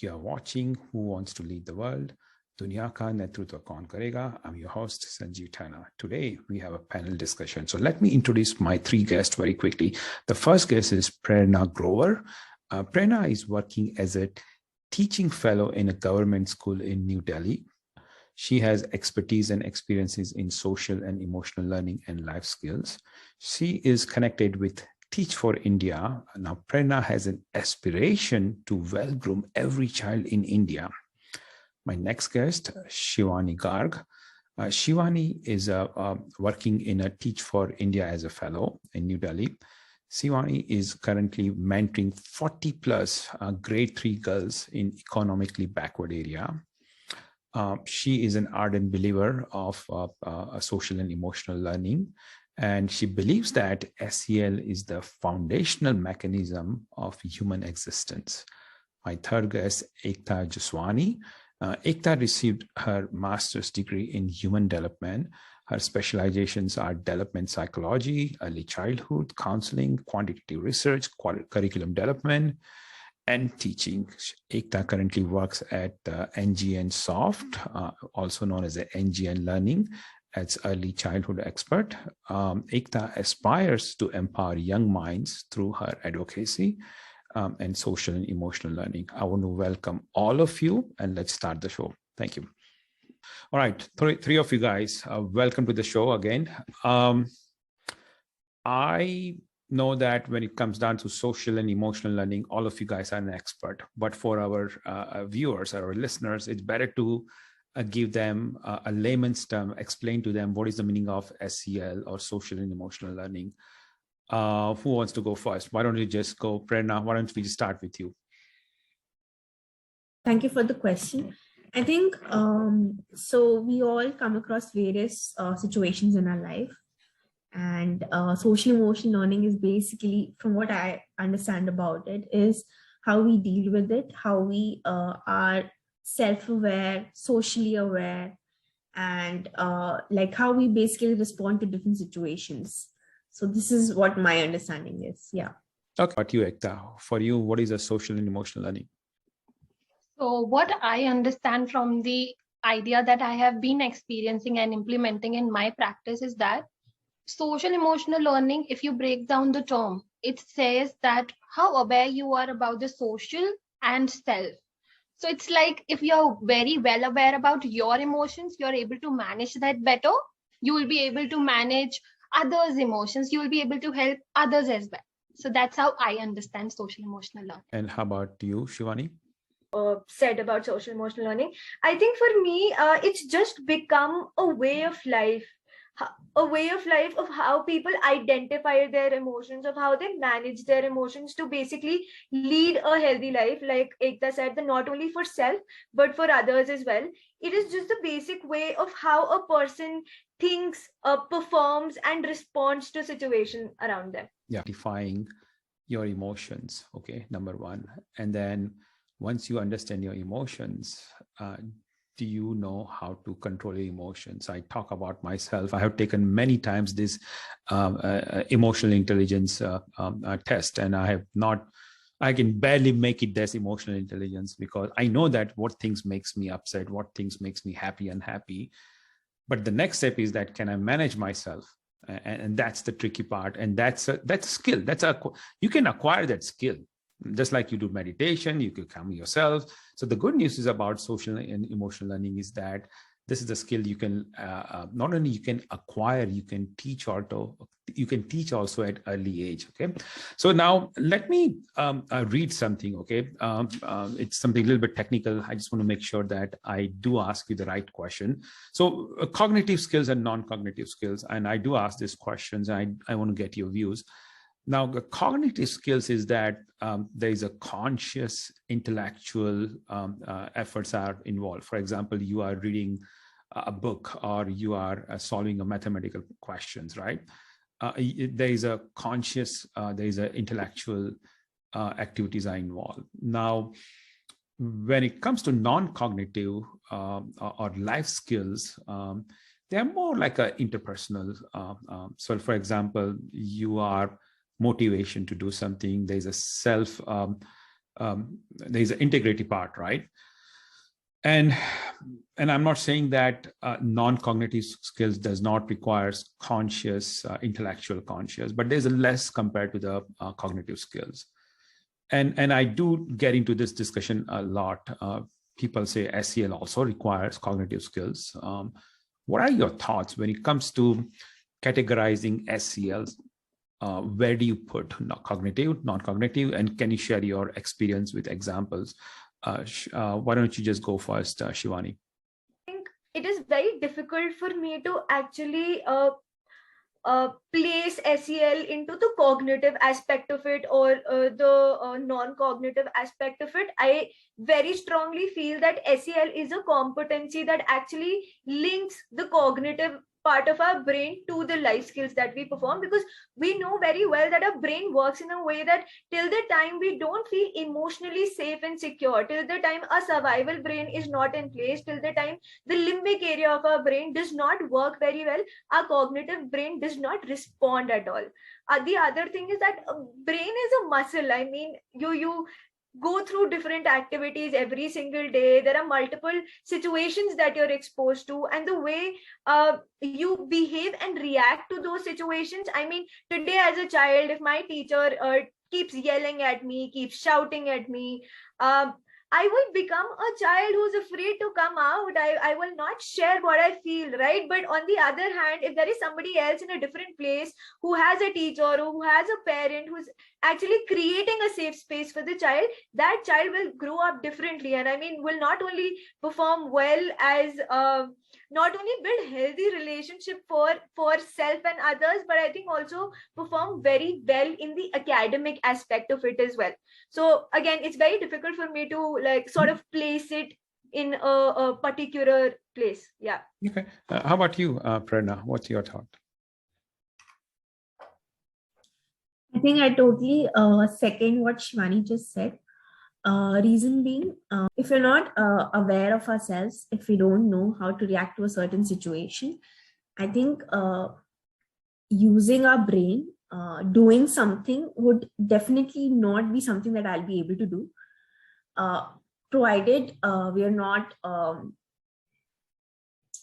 You are watching Who Wants to Lead the World? Duniya ka netrutva kaun karega? I'm your host, Sanjeev Tana. Today, we have a panel discussion. So let me introduce my three guests very quickly. The first guest is Prema Gover. Prema is working as a teaching fellow in a government school in New Delhi. She has expertise and experiences in social and emotional learning and life skills. She is connected with Teach for India. Now, Prema has an aspiration to well-groom every child in India. My next guest, Shivani Garg. Shivani is working in a Teach for India as a fellow in New Delhi. Shivani is currently mentoring 40 plus grade 3 girls in economically backward area. She is an ardent believer of social and emotional learning, and she believes that SEL is the foundational mechanism of human existence. My third guest, Ekta Juswani. Ekta received her master's degree in human development. Her specializations are development psychology, early childhood, counseling, quantitative research, curriculum development, and teaching. Ekta currently works at NGN Soft, also known as the NGN Learning, as early childhood expert. Ekta aspires to empower young minds through her advocacy and social and emotional learning. I want to welcome all of you, and let's start the show. Thank you. All right, three of you guys, welcome to the show again. I know that when it comes down to social and emotional learning, all of you guys are an expert. But for our viewers, our listeners, it's better to give them a layman's term, explain to them what is the meaning of SEL or social and emotional learning. Who wants to go first? Why don't you just go, Prerna? Why don't we just start with you? Thank you for the question. I think, so we all come across various situations in our life. And social emotional learning is basically, from what I understand about it, is how we deal with it, how we are self-aware, socially aware, and like how we basically respond to different situations. So this is what my understanding is. Yeah. Okay. What you, Ekta? For you, what is a social and emotional learning? So what I understand from the idea that I have been experiencing and implementing in my practice is that social emotional learning, if you break down the term, it says that how aware you are about the social and self. So it's like if you're very well aware about your emotions, you're able to manage that better. You will be able to manage others' emotions. You will be able to help others as well. So that's how I understand social emotional learning. And how about you, Shivani? Said about social emotional learning, I think for me, it's just become a way of life of how people identify their emotions, of how they manage their emotions to basically lead a healthy life. Like Ekta said, that not only for self, but for others as well. It is just the basic way of how a person thinks, performs, and responds to situation around them. Yeah, defying your emotions, okay, number one. And then once you understand your emotions, do you know how to control your emotions? I talk about myself. I have taken many times this emotional intelligence test, and I can barely make it this emotional intelligence, because I know that what things makes me upset, what things makes me happy, unhappy. But the next step is that can I manage myself? And that's the tricky part. And that's a skill. You can acquire that skill. Just like you do meditation, you can calm yourself. So the good news is about social and emotional learning is that this is a skill you can not only you can acquire, you can teach also at early age. Okay, so now let me read something. Okay, it's something a little bit technical. I just want to make sure that I do ask you the right question. So cognitive skills and non-cognitive skills, and I do ask these questions. And I want to get your views. Now, the cognitive skills is that there is a conscious intellectual efforts are involved. For example, you are reading a book or you are solving a mathematical questions, right? There is a conscious, there is an intellectual activities are involved. Now, when it comes to non-cognitive or life skills, they are more like a interpersonal. So, for example, you are motivation to do something. There's a self there's an integrity part, right? And I'm not saying that non-cognitive skills does not require conscious, intellectual conscious, but there's a less compared to the cognitive skills. And I do get into this discussion a lot. People say SEL also requires cognitive skills. What are your thoughts when it comes to categorizing SELs? Where do you put cognitive, non-cognitive, and can you share your experience with examples? Why don't you just go first, Shivani? I think it is very difficult for me to actually place SEL into the cognitive aspect of it or the non-cognitive aspect of it. I very strongly feel that SEL is a competency that actually links the cognitive part of our brain to the life skills that we perform, because we know very well that our brain works in a way that till the time we don't feel emotionally safe and secure, till the time our survival brain is not in place, till the time the limbic area of our brain does not work very well, our cognitive brain does not respond at all. The other thing is that brain is a muscle. I mean, you go through different activities every single day. There are multiple situations that you're exposed to, and the way you behave and react to those situations. I mean, today as a child, if my teacher keeps yelling at me, keeps shouting at me, I will become a child who's afraid to come out. I will not share what I feel, right? But on the other hand, if there is somebody else in a different place who has a teacher or who has a parent who's actually creating a safe space for the child, that child will grow up differently. And I mean, will not only perform well as not only build healthy relationship for self and others, but I think also perform very well in the academic aspect of it as well. So again, it's very difficult for me to like sort of place it in a particular place. Yeah. Okay. How about you, Prerna? What's your thought? I think I totally second what Shivani just said. Reason being, if we're not aware of ourselves, if we don't know how to react to a certain situation, I think using our brain, doing something would definitely not be something that I'll be able to do, provided we are not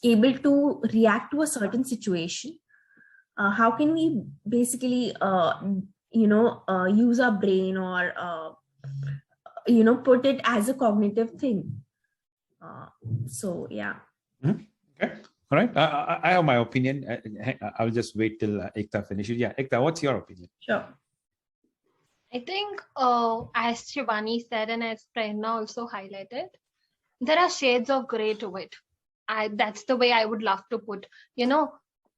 able to react to a certain situation. How can we basically, use our brain or put it as a cognitive thing? So yeah. Mm-hmm. Okay. All right. I have my opinion. I'll just wait till Ekta finishes. Yeah, Ekta, what's your opinion? Sure. I think, as Shivani said, and as Prerna also highlighted, there are shades of gray to it. That's the way I would love to put.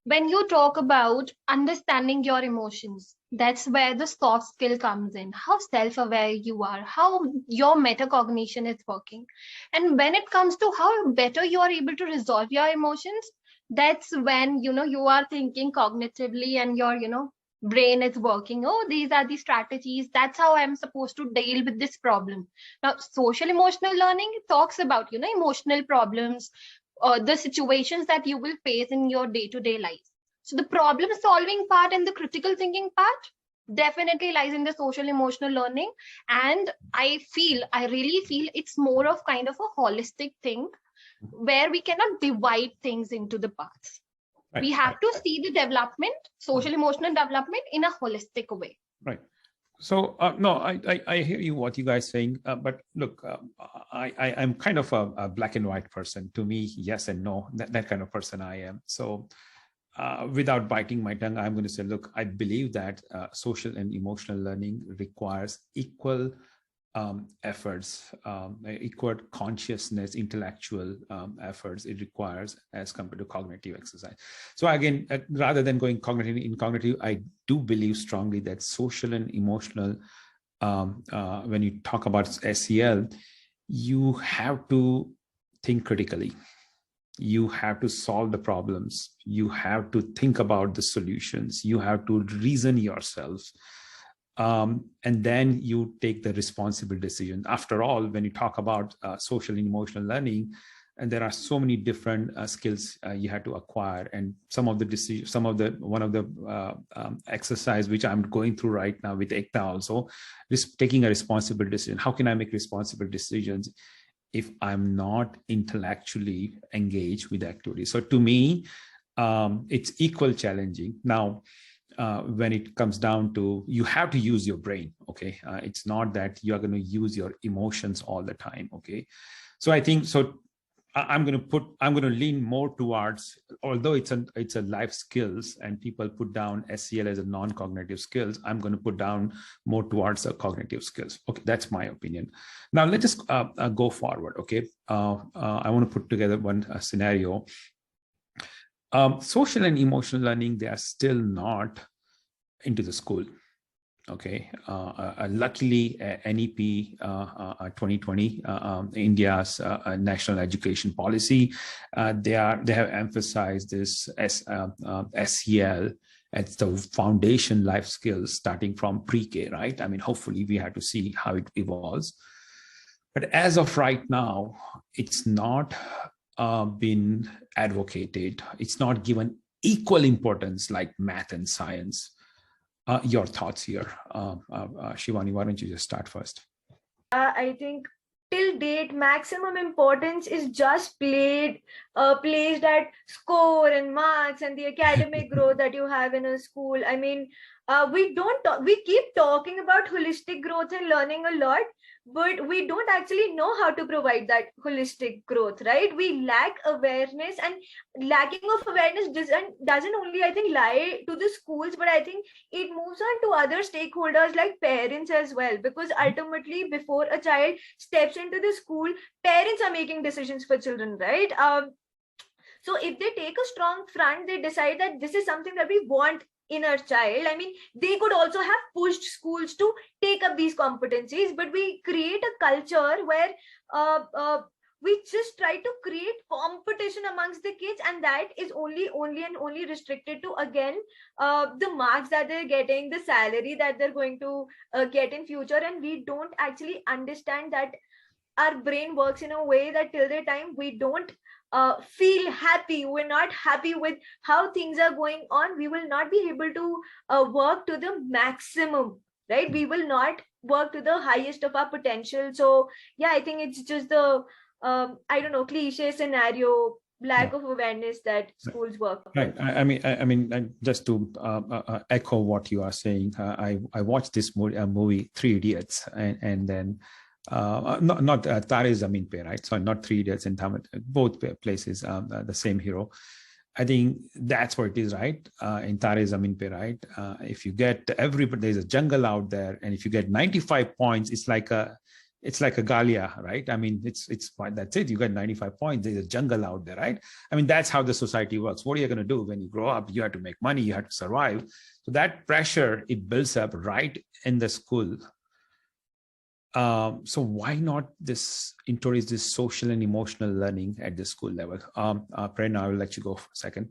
When you talk about understanding your emotions, that's where the soft skill comes in. How self-aware you are, how your metacognition is working. And when it comes to how better you are able to resolve your emotions, that's when, you are thinking cognitively and your, brain is working. Oh, these are the strategies. That's how I'm supposed to deal with this problem. Now, social emotional learning talks about, emotional problems, the situations that you will face in your day-to-day life. So the problem solving part and the critical thinking part definitely lies in the social emotional learning. And I really feel it's more of kind of a holistic thing where we cannot divide things into the parts. Right. We have to see the development, social emotional development in a holistic way. Right. So no, I hear you what you guys saying, but look, I'm kind of a black and white person. To me, yes and no, that kind of person I am. So without biting my tongue, I'm going to say, look, I believe that social and emotional learning requires equal efforts, equal consciousness, intellectual efforts it requires as compared to cognitive exercise. So again, rather than going cognitive in cognitive, I do believe strongly that social and emotional, when you talk about SEL, you have to think critically. You have to solve the problems. You have to think about the solutions. You have to reason yourself. And then you take the responsible decision. After all, when you talk about social and emotional learning, and there are so many different skills you had to acquire, and one of the exercise which I'm going through right now with Ekta also is taking a responsible decision. How can I make responsible decisions if I'm not intellectually engaged with the activity? So to me, it's equal challenging. Now, when it comes down to, you have to use your brain, okay? It's not that you're going to use your emotions all the time, okay? So I think, so I'm going to lean more towards, although it's a life skills and people put down SEL as a non-cognitive skills, I'm going to put down more towards the cognitive skills. Okay, that's my opinion. Now let us go forward. Okay, I want to put together one scenario. Social and emotional learning, they are still not into the school. Okay, luckily NEP 2020, India's national education policy, they have emphasized this SEL as the foundation life skills starting from pre-K, right? I mean, hopefully we have to see how it evolves. But as of right now, it's not been advocated. It's not given equal importance like math and science. Your thoughts here, Shivani, why don't you just start first? I think till date, maximum importance is just placed at score and marks and the academic growth that you have in a school. I mean, we keep talking about holistic growth and learning a lot, but we don't actually know how to provide that holistic growth, right? We lack awareness, and lacking of awareness doesn't only, I think, lie to the schools, but I think it moves on to other stakeholders like parents as well, because ultimately before a child steps into the school, parents are making decisions for children, right? So if they take a strong front, they decide that this is something that we want in our child. I mean, they could also have pushed schools to take up these competencies, but we create a culture where we just try to create competition amongst the kids, and that is only restricted to, again, the marks that they're getting, the salary that they're going to get in future. And we don't actually understand that our brain works in a way that till the time we don't feel happy, we're not happy with how things are going on, we will not be able to work to the maximum, right? We will not work to the highest of our potential. So yeah, I think it's just the I don't know, cliche scenario, lack of awareness that schools work. Right. I mean, just to echo what you are saying, I watched this movie, Three Idiots, and then not Tare Zameen Pe, right? So not Three Idiots in Tamil, both places, the same hero. I think that's what it is, right? In Tare Zameen Pe, right? If you get everybody, there's a jungle out there, and if you get 95 points, it's like a Galia, right? I mean, it's that's it. You got 95 points. There's a jungle out there, right? I mean, that's how the society works. What are you going to do when you grow up? You have to make money. You have to survive. So that pressure, it builds up right in the school. So why not introduce this social and emotional learning at the school level? Prerna, I will let you go for a second.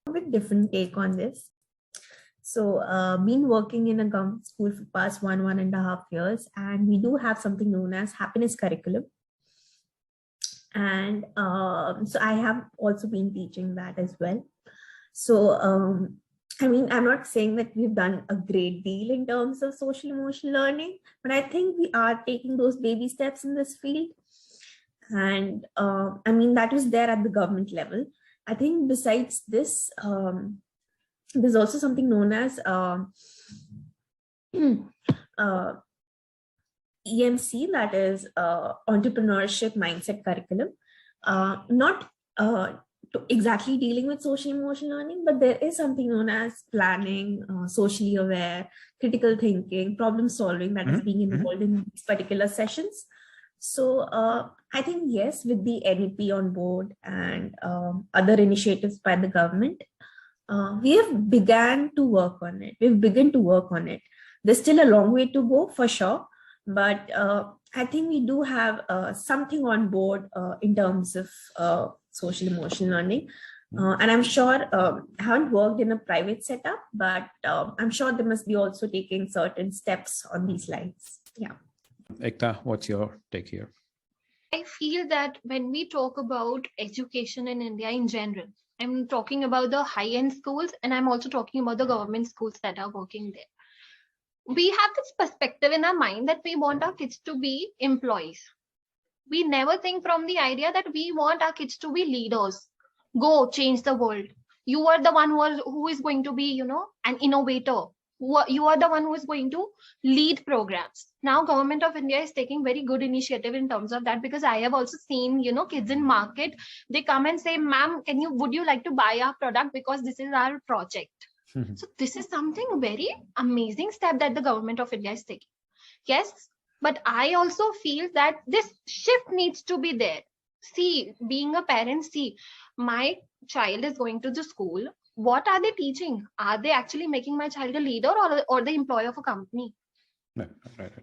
A bit different take on this. So been working in a government school for past 1.5 years, and we do have something known as happiness curriculum. And so I have also been teaching that as well. So I mean, I'm not saying that we've done a great deal in terms of social emotional learning, but I think we are taking those baby steps in this field. And I mean, that was there at the government level. I think besides this, there's also something known as EMC, that is entrepreneurship mindset curriculum. Not exactly dealing with social emotional learning, but there is something known as planning, socially aware, critical thinking, problem solving that is being involved in these particular sessions. So I think, yes, with the NEP on board and other initiatives by the government, we have begun to work on it. There's still a long way to go for sure, but I think we do have something on board in terms of social emotional learning. And I'm sure, I haven't worked in a private setup, but I'm sure they must be also taking certain steps on these lines. Yeah. Ekta, what's your take here? I feel that when we talk about education in India in general, I'm talking about the high-end schools, and I'm also talking about the government schools that are working there. We have this perspective in our mind that we want our kids to be employees. We never think from the idea that we want our kids to be leaders. Go change the world. You are the one who is going to be, an innovator. You are the one who is going to lead programs. Now, Government of India is taking very good initiative in terms of that, because I have also seen, kids in market. They come and say, "Ma'am, would you like to buy our product because this is our project?" So this is something very amazing step that the Government of India is taking. Yes, but I also feel that this shift needs to be there. See, being a parent, my child is going to the school. What are they teaching? Are they actually making my child a leader or the employee of a company? Right.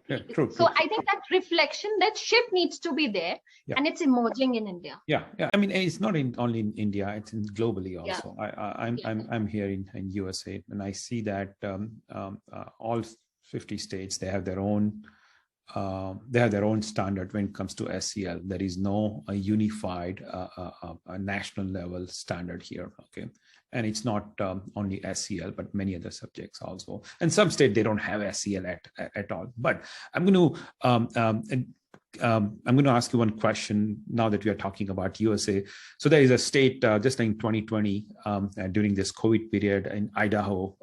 Yeah, true. So I think that reflection, that shift needs to be there, and it's emerging in India. Yeah. I mean, it's not only in India; it's globally also. Yeah. I'm here in USA, and I see that all 50 states, they have their own standard when it comes to SEL. There is no unified national level standard here. Okay. And it's not only SEL, but many other subjects also. And some states, they don't have SEL at all. But I'm going to ask you one question now that we are talking about USA. So there is a state just in 2020 during this COVID period in Idaho,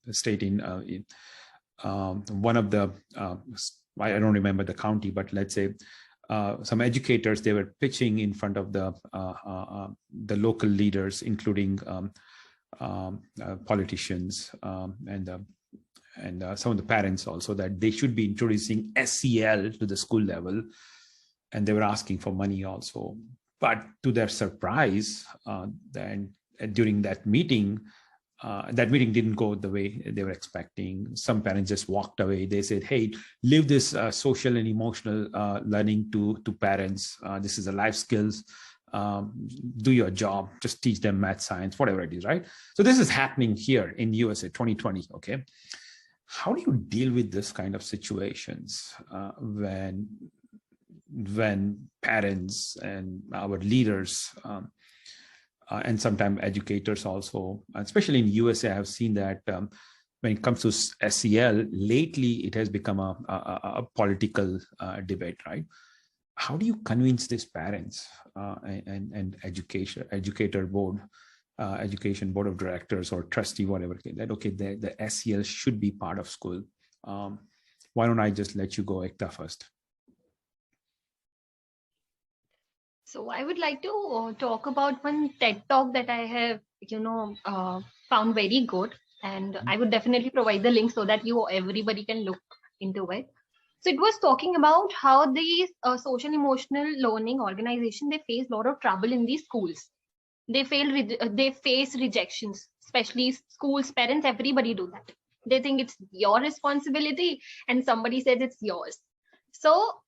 state in one of the I don't remember the county, but let's say some educators, they were pitching in front of the local leaders, including politicians and some of the parents also, that they should be introducing SEL to the school level, and they were asking for money also. But to their surprise, then during that meeting didn't go the way they were expecting. Some parents just walked away. They said, "Hey, leave this social and emotional learning to parents. This is a life skills. Do your job. Just teach them math, science, whatever it is," right? So this is happening here in USA 2020. Okay, how do you deal with this kind of situations when parents and our leaders and sometimes educators also, especially in USA, I have seen that when it comes to SEL, lately it has become a political debate, right? How do you convince these parents and education board of directors or trustee, whatever, that okay, the SEL should be part of school? Why don't I just let you go, Ekta, first? So I would like to talk about one TED talk that I have, found very good, and I would definitely provide the link so that everybody can look into it. So it was talking about how these social emotional learning organization, they face a lot of trouble in these schools. They face rejections, especially schools, parents, everybody do that. They think it's your responsibility, and somebody says it's yours. So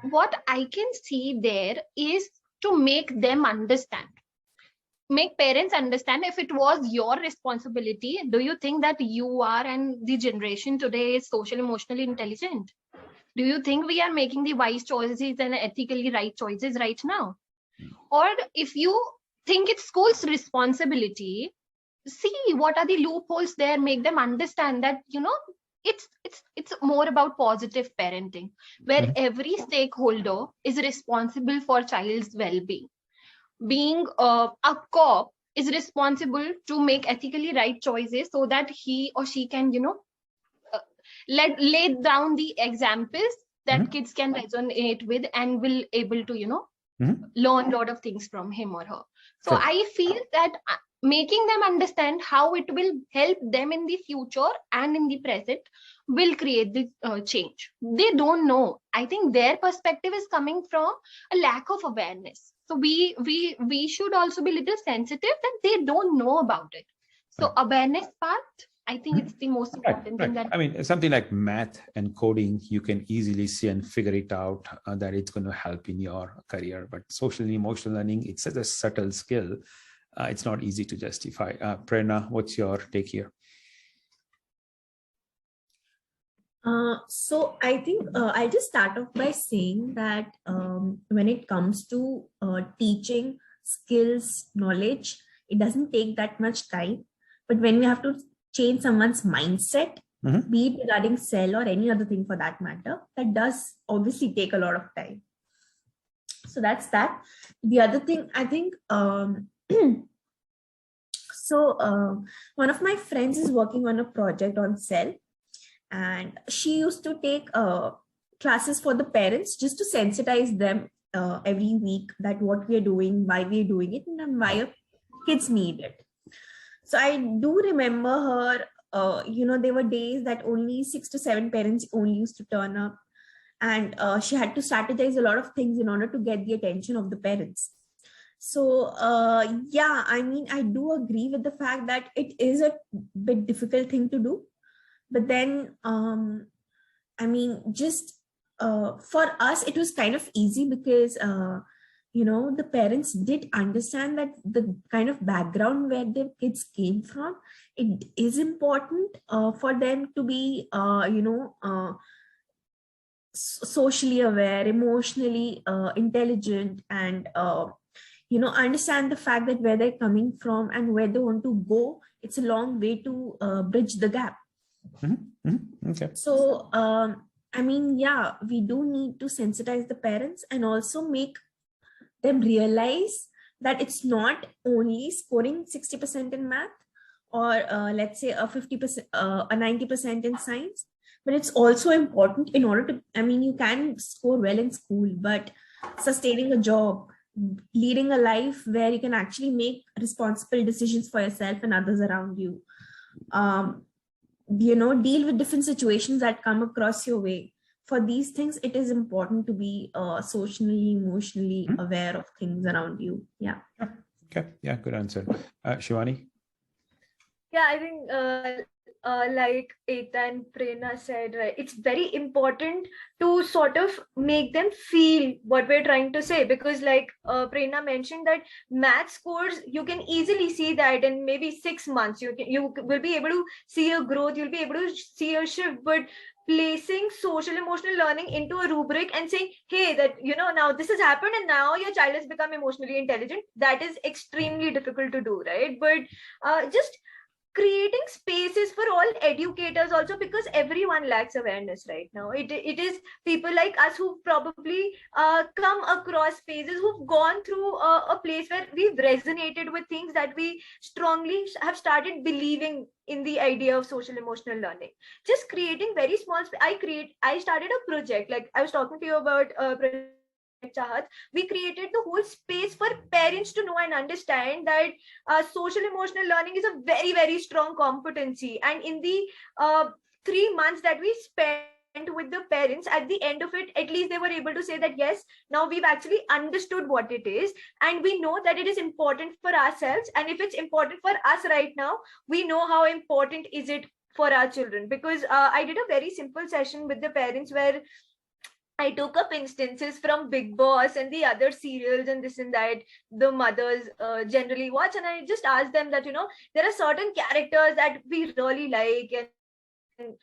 what I can see there is to make them understand, make parents understand, if it was your responsibility, do you think that you are and the generation today is social emotionally intelligent? Do you think we are making the wise choices and ethically right choices right now? Or if you think it's school's responsibility, see what are the loopholes there, make them understand that, it's more about positive parenting, where every stakeholder is responsible for child's well-being. Being a cop is responsible to make ethically right choices so that he or she can, lay down the examples that kids can resonate with and will able to, learn a lot of things from him or her. So sure. I feel that making them understand how it will help them in the future and in the present will create the change. They don't know. I think their perspective is coming from a lack of awareness. So we should also be a little sensitive that they don't know about it. So awareness part, I think it's the most important thing. That I mean, something like math and coding, you can easily see and figure it out that it's going to help in your career. But social and emotional learning, it's such a subtle skill. It's not easy to justify. Prerna, what's your take here? So I think I'll just start off by saying that when it comes to teaching skills, knowledge, it doesn't take that much time. But when we have to change someone's mindset, be it regarding SEL or any other thing for that matter, that does obviously take a lot of time. So that's that. The other thing, I think, one of my friends is working on a project on SEL, and she used to take classes for the parents just to sensitize them every week that what we are doing, why we are doing it, and why our kids need it. So I do remember her, there were days that only 6 to 7 parents only used to turn up, and she had to strategize a lot of things in order to get the attention of the parents. So yeah, I mean, I do agree with the fact that it is a bit difficult thing to do. But then, I mean, just for us, it was kind of easy because, the parents did understand that the kind of background where their kids came from, it is important for them to be, socially aware, emotionally intelligent, and, understand the fact that where they're coming from and where they want to go, it's a long way to bridge the gap. Okay. So, I mean, yeah, we do need to sensitize the parents and also make them realize that it's not only scoring 60% in math or let's say a 50%, a 90% in science, but it's also important in order to, I mean, you can score well in school, but sustaining a job, leading a life where you can actually make responsible decisions for yourself and others around you, deal with different situations that come across your way. For these things, it is important to be socially, emotionally aware of things around you. Yeah. Okay. Yeah, good answer. Shivani? Yeah, I think like Ekta and Prerna said, right, it's very important to sort of make them feel what we're trying to say, because like Prerna mentioned that math scores, you can easily see that in maybe 6 months you will be able to see a growth, you'll be able to see a shift. But placing social emotional learning into a rubric and saying, hey, that now this has happened and now your child has become emotionally intelligent, that is extremely difficult to do, right? But just creating spaces for all educators also, because everyone lacks awareness right now. It is people like us who probably come across phases, who've gone through a place where we've resonated with things that we strongly have started believing in the idea of social emotional learning. Just creating very small I started a project, like I was talking to you about Chahat. We created the whole space for parents to know and understand that social emotional learning is a very, very strong competency. And in the 3 months that we spent with the parents, at the end of it, at least they were able to say that, yes, now we've actually understood what it is. And we know that it is important for ourselves. And if it's important for us right now, we know how important is it for our children. Because I did a very simple session with the parents where I took up instances from Big Boss and the other serials and this and that the mothers generally watch. And I just asked them that, there are certain characters that we really like, and,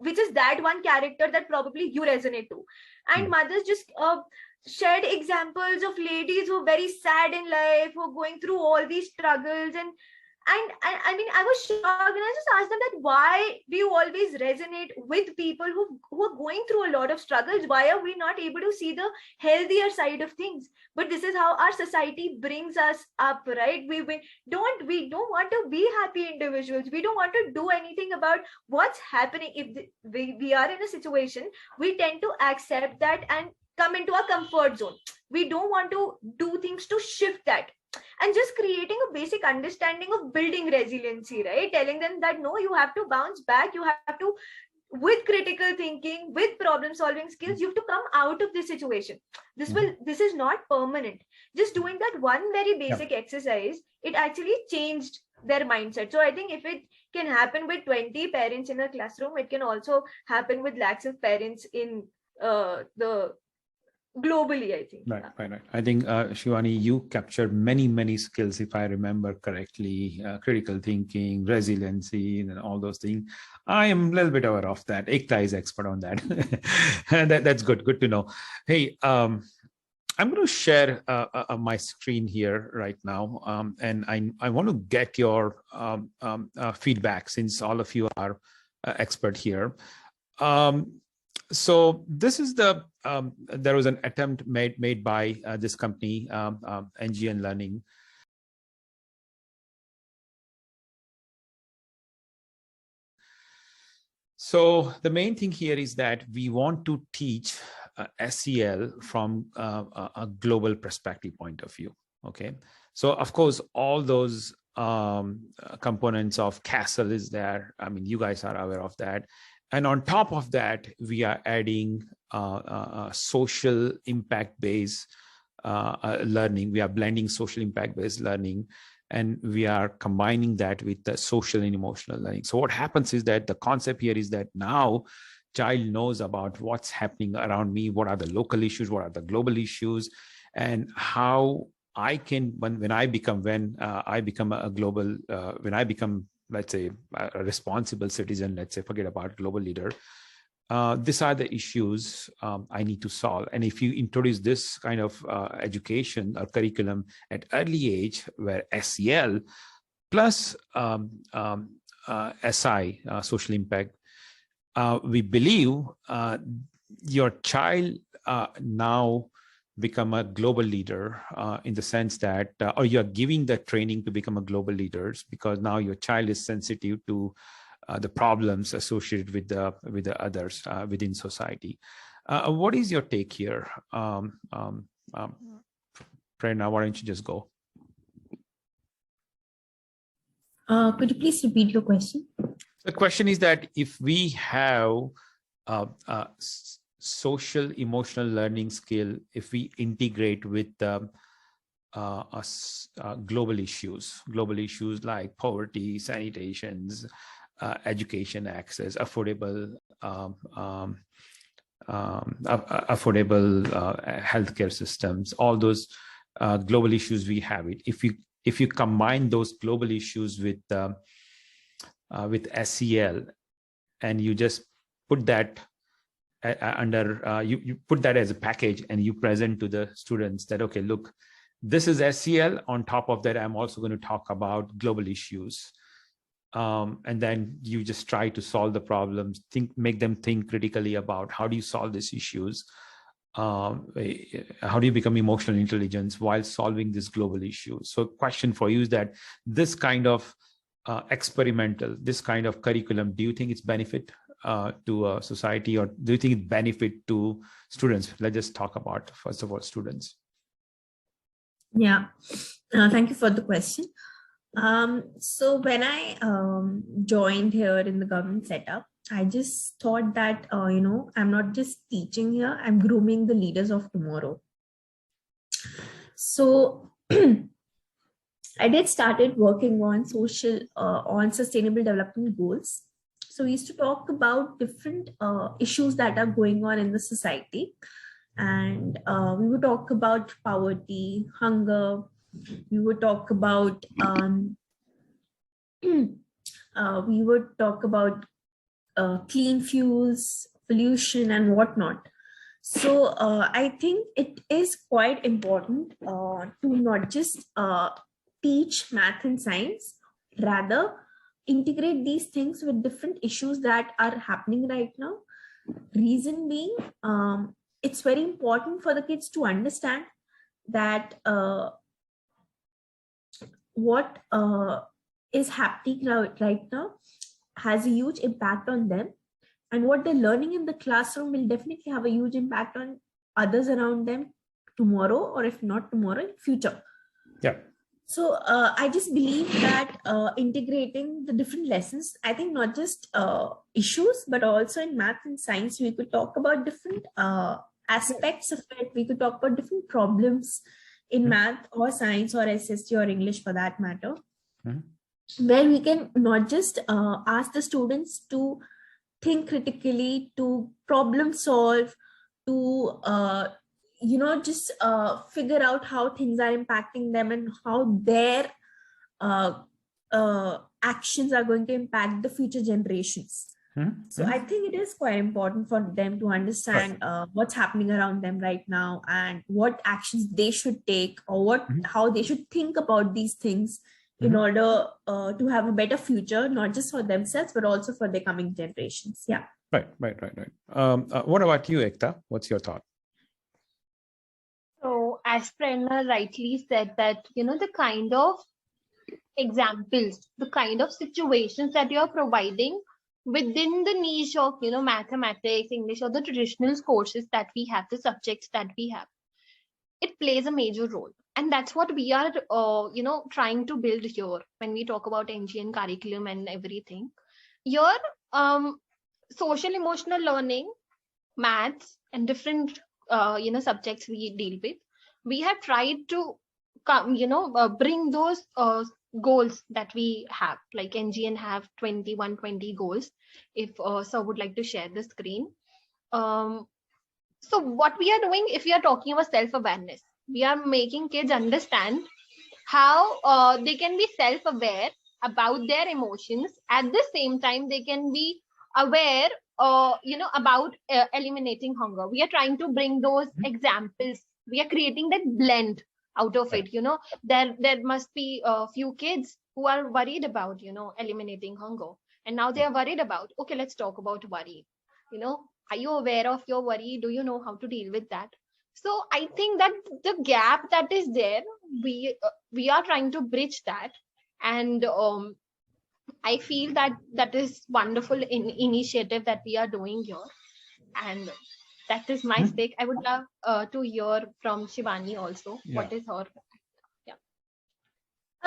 which is that one character that probably you resonate to. And mothers just shared examples of ladies who are very sad in life, who are going through all these struggles. And I mean, I was shocked, and I just asked them that, why do you always resonate with people who are going through a lot of struggles? Why are we not able to see the healthier side of things? But this is how our society brings us up, right? We don't want to be happy individuals. We don't want to do anything about what's happening. If we are in a situation, we tend to accept that and come into a comfort zone. We don't want to do things to shift that. And just creating a basic understanding of building resiliency, right? Telling them that, no, you have to bounce back. You have to, with critical thinking, with problem solving skills, you have to come out of this situation. This is not permanent. Just doing that one very basic exercise, it actually changed their mindset. So I think if it can happen with 20 parents in a classroom, it can also happen with lakhs of parents in the globally, I think. Right. I think, Shivani, you captured many skills, if I remember correctly, critical thinking, resiliency, and all those things. I am a little bit aware of that. Ekta is expert on that. That's good to know. Hey, I'm going to share my screen here right now, and I want to get your feedback, since all of you are expert here. So this is there was an attempt made by this company, NGN Learning. So the main thing here is that we want to teach SEL from a global perspective point of view. Okay, so of course all those components of CASTLE is there. I mean, you guys are aware of that. And on top of that, we are adding social impact-based learning. We are blending social impact-based learning, and we are combining that with the social and emotional learning. So what happens is that the concept here is that now child knows about what's happening around me, what are the local issues, what are the global issues, and how I can, when I become a global, when I become, let's say, a responsible citizen, let's say, forget about global leader, these are the issues I need to solve. And if you introduce this kind of education or curriculum at early age, where SEL plus SI, social impact, we believe your child now become a global leader in the sense that, or you're giving the training to become a global leaders, because now your child is sensitive to the problems associated with the others within society. What is your take here? Prerna, why don't you just go? Could you please repeat your question? The question is that if we have social emotional learning skill, if we integrate with global issues like poverty, sanitations, education access, affordable healthcare systems, all those global issues we have it. If you combine those global issues with SEL, and you just put that under you put that as a package, and you present to the students that, okay, look, this is SEL. On top of that, I'm also going to talk about global issues. And then you just try to solve the problems, make them think critically about how do you solve these issues? How do you become emotional intelligence while solving this global issue? So question for you is that this kind of experimental, this kind of curriculum, do you think it's benefit to society, or do you think it benefit to students? Let's just talk about, first of all, students. Yeah, thank you for the question. So when I joined here in the government setup, I just thought that, I'm not just teaching here, I'm grooming the leaders of tomorrow. So I started working on on sustainable development goals. So we used to talk about different issues that are going on in the society. And we would talk about poverty, hunger. We would talk about clean fuels, pollution, and whatnot. So I think it is quite important to not just teach math and science, rather integrate these things with different issues that are happening right now. Reason being, it's very important for the kids to understand that what is happening right now has a huge impact on them, and what they're learning in the classroom will definitely have a huge impact on others around them tomorrow, or if not tomorrow, in future. Yeah. So I just believe that integrating the different lessons, I think not just issues, but also in math and science, we could talk about different aspects of it. We could talk about different problems in math or science or SST or English for that matter, where we can not just ask the students to think critically, to problem solve, to just figure out how things are impacting them and how their actions are going to impact the future generations. So I think it is quite important for them to understand what's happening around them right now and what actions they should take, or how they should think about these things in order to have a better future, not just for themselves, but also for the coming generations. Yeah. Right. What about you, Ekta? What's your thought? So as Prema rightly said that, the kind of examples, the kind of situations that you're providing within the niche of, mathematics, English, or the traditional courses that we have, the subjects that we have, it plays a major role. And that's what we are, trying to build here when we talk about NGN curriculum and everything. Here, social emotional learning, maths, and different, subjects we deal with, we have tried to bring those goals that we have, like NGN have 2120 goals. If sir would like to share the screen. So what we are doing, if we are talking about self-awareness, we are making kids understand how they can be self-aware about their emotions. At the same time, they can be aware, about eliminating hunger. We are trying to bring those examples. We are creating that blend out of it. There must be a few kids who are worried about, eliminating hunger. And now they are worried about, okay, let's talk about worry. Are you aware of your worry? Do you know how to deal with that? So I think that the gap that is there, we are trying to bridge that. And I feel that is wonderful initiative that we are doing here. And that is my stake. I would love to hear from Shivani also. Yeah. What is her?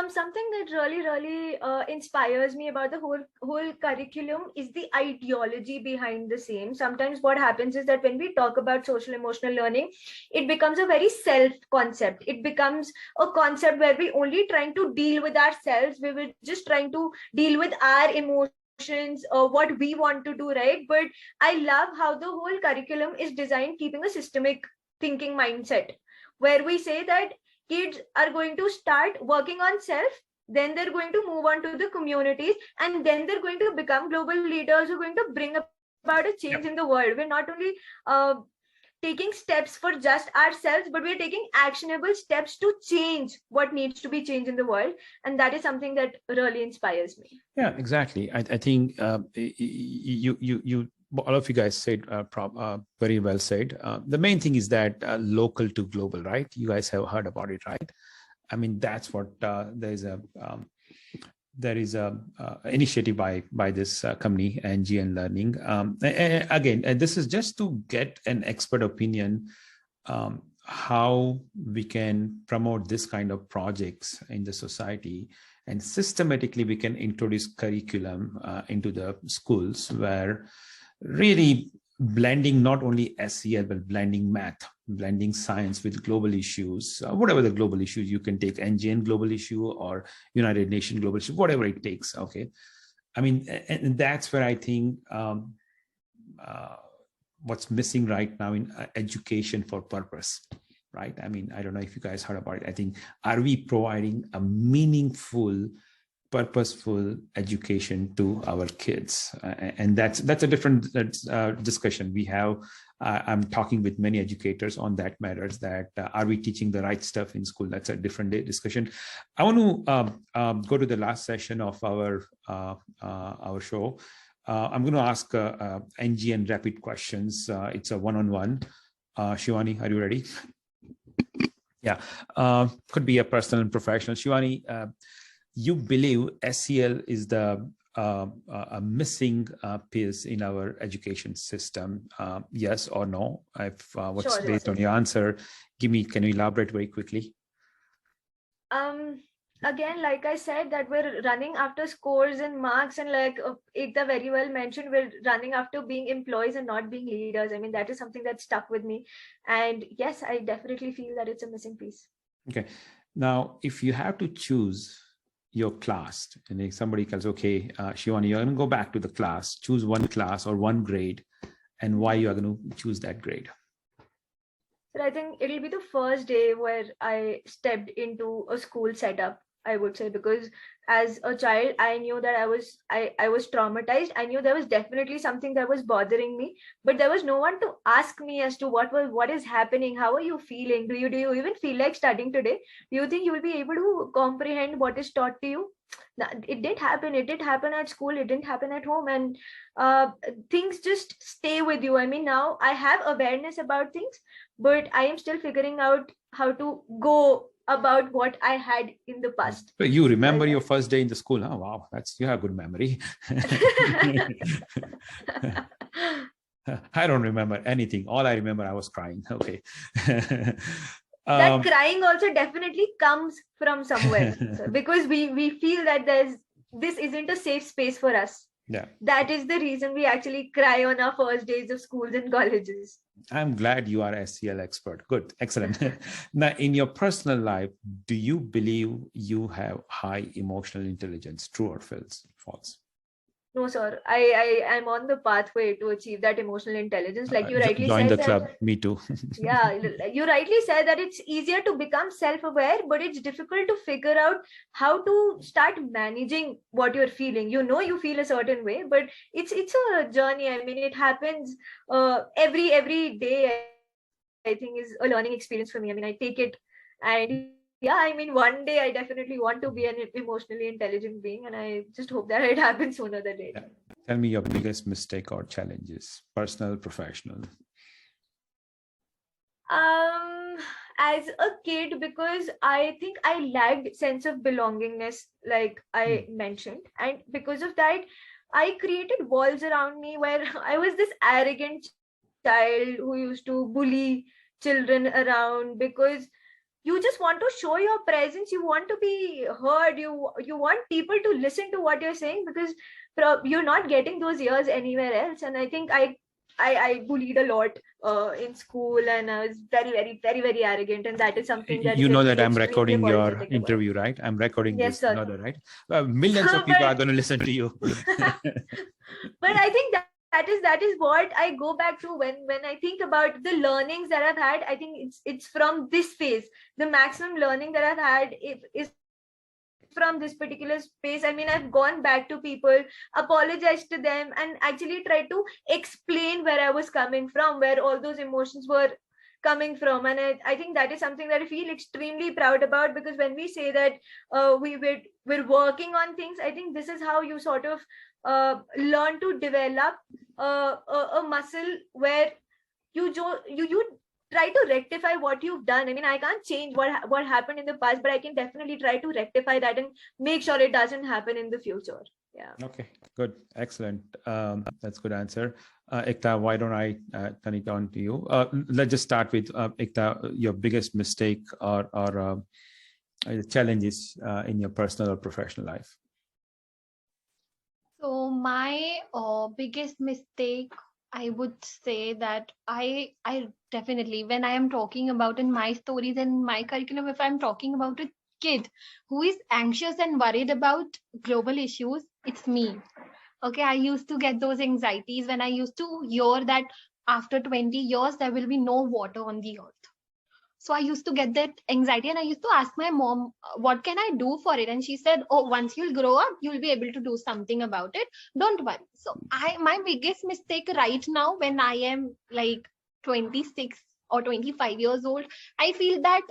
Something that really inspires me about the whole curriculum is the ideology behind the same. Sometimes what happens is that when we talk about social emotional learning, it becomes a very self concept. It becomes a concept where we only trying to deal with ourselves. We were just trying to deal with our emotions, what we want to do, right? But I love how the whole curriculum is designed keeping a systemic thinking mindset, where we say that kids are going to start working on self, then they're going to move on to the communities, and then they're going to become global leaders who are going to bring about a change in the world. We're not only taking steps for just ourselves, but we're taking actionable steps to change what needs to be changed in the world. And that is something that really inspires me. Yeah, exactly. I think you all of you guys said very well said. The main thing is that local to global, right? You guys have heard about it, right? I mean, that's what there is a initiative by this company, NGN Learning. Again, this is just to get an expert opinion how we can promote this kind of projects in the society, and systematically we can introduce curriculum into the schools where really blending not only SEL, but blending math, blending science with global issues, whatever the global issues. You can take NGN global issue or United Nations global issue, whatever it takes. Okay. I mean, and that's where I think what's missing right now in education for purpose, right? I mean, I don't know if you guys heard about it. I think, are we providing a meaningful, purposeful education to our kids? And that's a different discussion we have. I'm talking with many educators on that matters, that are we teaching the right stuff in school? That's a different discussion. I want to go to the last session of our show. I'm going to ask NGN rapid questions. It's a one-on-one. Shivani, are you ready? Yeah, could be a personal and professional. Shivani, you believe SEL is the a missing piece in our education system? Yes or no? What's sure, based on your answer? Can you elaborate very quickly? Again, like I said, that we're running after scores and marks, and like Ekta very well mentioned, we're running after being employees and not being leaders. I mean, that is something that stuck with me. And yes, I definitely feel that it's a missing piece. Okay. Now, if you have to choose your class, and if somebody tells, okay, Shivani, you're going to go back to the class, choose one class or one grade, and why you are going to choose that grade? So I think it'll be the first day where I stepped into a school setup, I would say, because as a child, I knew that I was traumatized. I knew there was definitely something that was bothering me, but there was no one to ask me as to what is happening. How are you feeling? Do you even feel like studying today? Do you think you will be able to comprehend what is taught to you? It did happen. It did happen at school. It didn't happen at home, and things just stay with you. I mean, now I have awareness about things, but I am still figuring out how to go about what I had in the past. So you remember your first day in the school? Oh, wow, you have good memory. I don't remember anything. All I remember, I was crying. Okay. That crying also definitely comes from somewhere, because we feel that this isn't a safe space for us. Yeah. That is the reason we actually cry on our first days of schools and colleges. I'm glad you are a SEL expert. Good. Excellent. Now, in your personal life, do you believe you have high emotional intelligence? True or false? No, sir. I am on the pathway to achieve that emotional intelligence. Like you rightly join said. The club. Me too. Yeah, you rightly said that it's easier to become self-aware, but it's difficult to figure out how to start managing what you're feeling. You feel a certain way, but it's a journey. I mean, it happens every day. I think is a learning experience for me. I mean, I take it, and yeah, I mean, one day I definitely want to be an emotionally intelligent being, and I just hope that it happens sooner than later. Yeah. Tell me your biggest mistake or challenges, personal, professional. As a kid, because I think I lacked sense of belongingness, like I mentioned, and because of that, I created walls around me where I was this arrogant child who used to bully children around, because you just want to show your presence, you want to be heard, you want people to listen to what you're saying, because you're not getting those ears anywhere else. And I think I bullied a lot in school, and I was very, very, very, very arrogant, and that is something that that I'm recording your interview, right? I'm recording yes, this sir. another, right? Millions of people are going to listen to you. But I think that is what I go back to when I think about the learnings that I've had. I think it's from this phase. The maximum learning that I've had is from this particular space. I mean, I've gone back to people, apologized to them, and actually tried to explain where I was coming from, where all those emotions were coming from. And I think that is something that I feel extremely proud about, because when we say that we're working on things, I think this is how you sort of learn to develop a muscle where you try to rectify what you've done. I mean, I can't change what happened in the past, but I can definitely try to rectify that and make sure it doesn't happen in the future. Yeah. Okay, good. Excellent. That's a good answer. Ekta, why don't I turn it on to you? Let's just start with Ekta, your biggest mistake or challenges in your personal or professional life. So my biggest mistake, I would say that I definitely, when I am talking about in my stories and my curriculum, if I'm talking about a kid who is anxious and worried about global issues, it's me. Okay, I used to get those anxieties when I used to hear that after 20 years there will be no water on the earth. So I used to get that anxiety, and I used to ask my mom, what can I do for it? And she said, oh, once you'll grow up, you'll be able to do something about it. Don't worry. So my biggest mistake right now, when I am like 26 or 25 years old, I feel that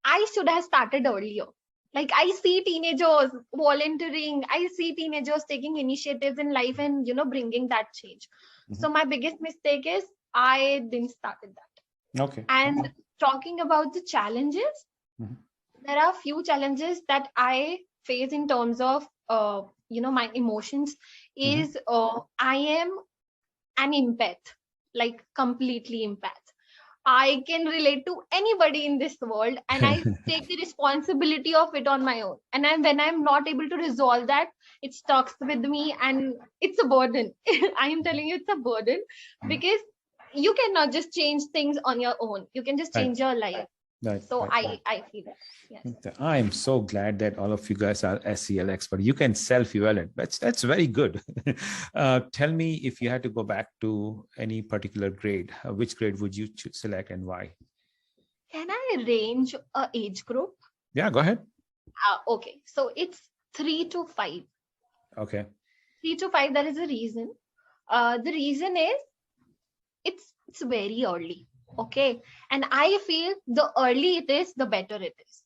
I should have started earlier. Like, I see teenagers volunteering, I see teenagers taking initiatives in life and, bringing that change. Mm-hmm. So my biggest mistake is I didn't start that. Okay. And talking about the challenges, mm-hmm. there are a few challenges that I face in terms of, my emotions is mm-hmm. I am an empath, like completely empath. I can relate to anybody in this world, and I take the responsibility of it on my own. And when I'm not able to resolve that, it stuck with me, and it's a burden. I am telling you, it's a burden, because you cannot just change things on your own. You can just change your life. Right, so right. I feel that. Yes. I am so glad that all of you guys are SEL experts. You can self-evaluate. That's very good. Tell me, if you had to go back to any particular grade, which grade would you select and why? Can I range a age group? Yeah, go ahead. Okay, so it's 3 to 5. Okay. 3 to 5, there is a reason. The reason is it's very early. Okay. And I feel the early it is, the better it is.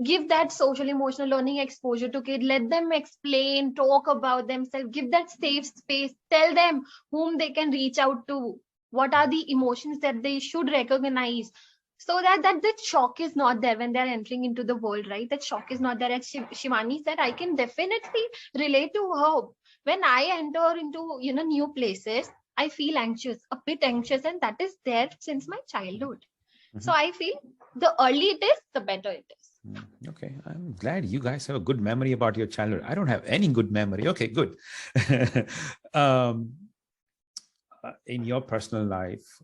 Give that social emotional learning exposure to kids, let them explain, talk about themselves, give that safe space, tell them whom they can reach out to, what are the emotions that they should recognize, so that shock is not there when they're entering into the world, right? That shock is not there. As Shivani said, I can definitely relate to her. When I enter into new places, I feel anxious, a bit anxious, and that is there since my childhood. So I feel the early it is, the better it is. Okay, I'm glad you guys have a good memory about your childhood. I don't have any good memory. Okay, good. In your personal life,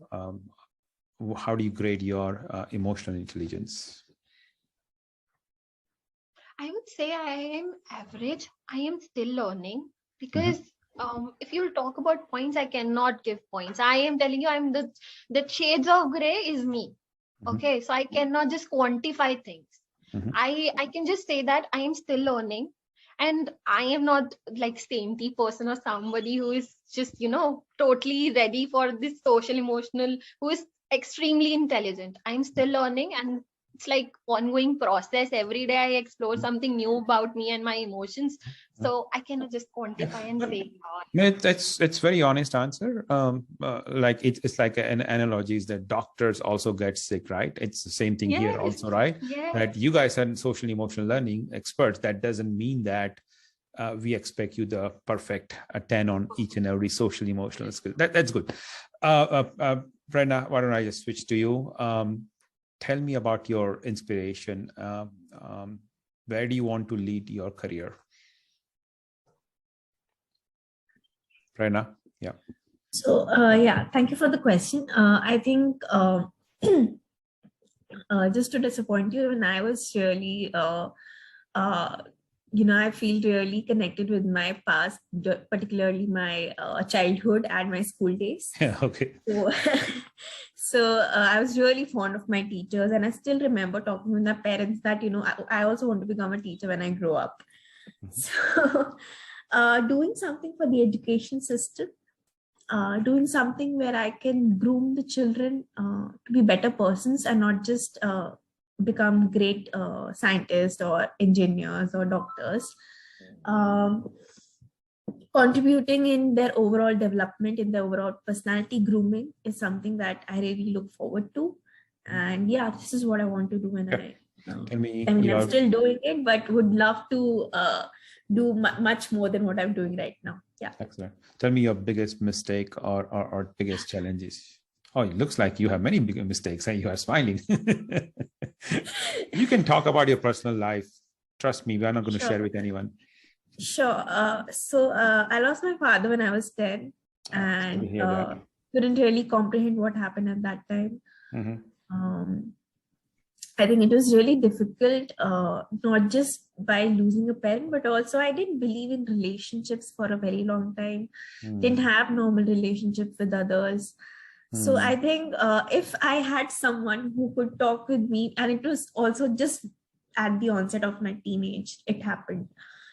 how do you grade your emotional intelligence? I would say I am average. I am still learning because if you'll talk about points, I cannot give points. I am telling you, I'm the shades of gray is me. Okay, so I cannot just quantify things. I can just say that I am still learning, and I am not like saintly person or somebody who is just totally ready for this social emotional, who is extremely intelligent. I'm still learning, and it's like ongoing process. Every day I explore something new about me and my emotions, so I cannot just quantify and say. It's very honest answer. Like it's like an analogy is that doctors also get sick, right? It's the same thing here also, right? That you guys are social emotional learning experts. That doesn't mean that we expect you the perfect 10 on each and every social emotional skill. That's good. Prema, why don't I just switch to you? Tell me about your inspiration. Where do you want to lead your career? Prema, yeah. So, thank you for the question. I think just to disappoint you, when I was really, I feel really connected with my past, particularly my childhood and my school days. Yeah, okay. So I was really fond of my teachers, and I still remember talking with my parents that, I also want to become a teacher when I grow up. So doing something for the education system, doing something where I can groom the children to be better persons and not just become great scientists or engineers or doctors. Contributing in their overall development, in their overall personality grooming is something that I really look forward to. And yeah, this is what I want to do when I'm still doing it, but would love to do much more than what I'm doing right now. Yeah. Excellent. Tell me your biggest mistake or biggest challenges. Oh, it looks like you have many big mistakes and you are smiling. You can talk about your personal life. Trust me, we're not going to share with anyone. Sure. So I lost my father when I was 10 and couldn't really comprehend what happened at that time. I think it was really difficult, not just by losing a parent, but also I didn't believe in relationships for a very long time. Didn't have normal relationships with others. So I think if I had someone who could talk with me, and it was also just at the onset of my teenage, it happened.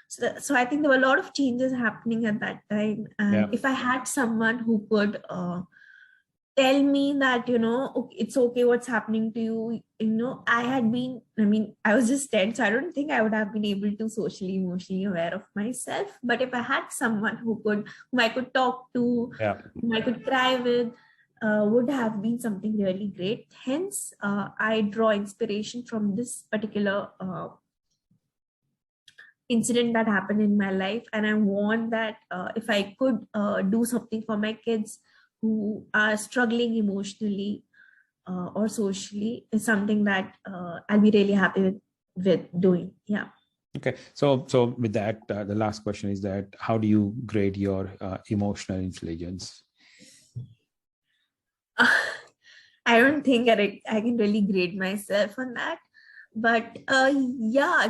So I think there were a lot of changes happening at that time. And if I had someone who could tell me that, it's okay what's happening to you, I was just 10, so I don't think I would have been able to socially, emotionally aware of myself. But if I had someone whom I could talk to, whom I could cry with, would have been something really great. Hence, I draw inspiration from this particular incident that happened in my life. And I want that if I could do something for my kids who are struggling emotionally or socially, is something that I'll be really happy with doing. Yeah. Okay. So with that, the last question is that how do you grade your emotional intelligence? I don't think I can really grade myself on that. But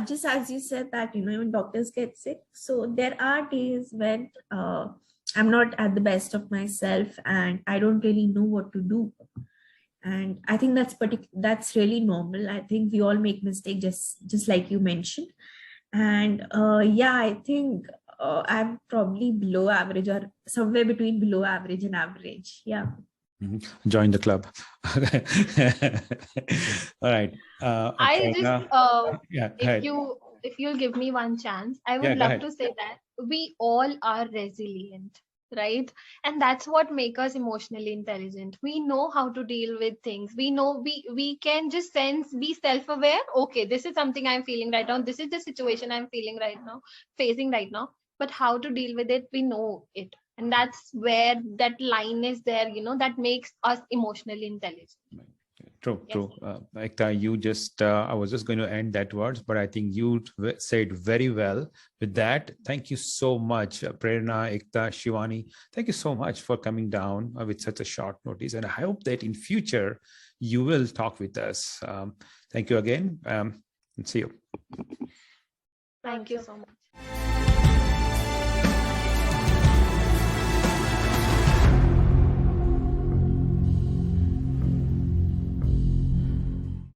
just as you said that, when doctors get sick, so there are days when I'm not at the best of myself and I don't really know what to do. And I think that's really normal. I think we all make mistakes, just like you mentioned. And I think I'm probably below average or somewhere between below average and average. Yeah. Join the club. All right. I just, yeah, if you'll give me one chance, I would go love ahead. to say that we all are resilient, right? And that's what makes us emotionally intelligent. We know how to deal with things. We know we can just be self-aware. Okay, this is something I'm feeling right now. This is the situation I'm feeling right now, facing right now. But how to deal with it, we know it. And that's where that line is there, that makes us emotionally intelligent. True, Yes. true. Ekta, you just, I was just going to end that words, but I think you said very well with that. Thank you so much, Prerna, Ekta, Shivani. Thank you so much for coming down with such a short notice. And I hope that in future, you will talk with us. Thank you again. And see you. Thank you so much.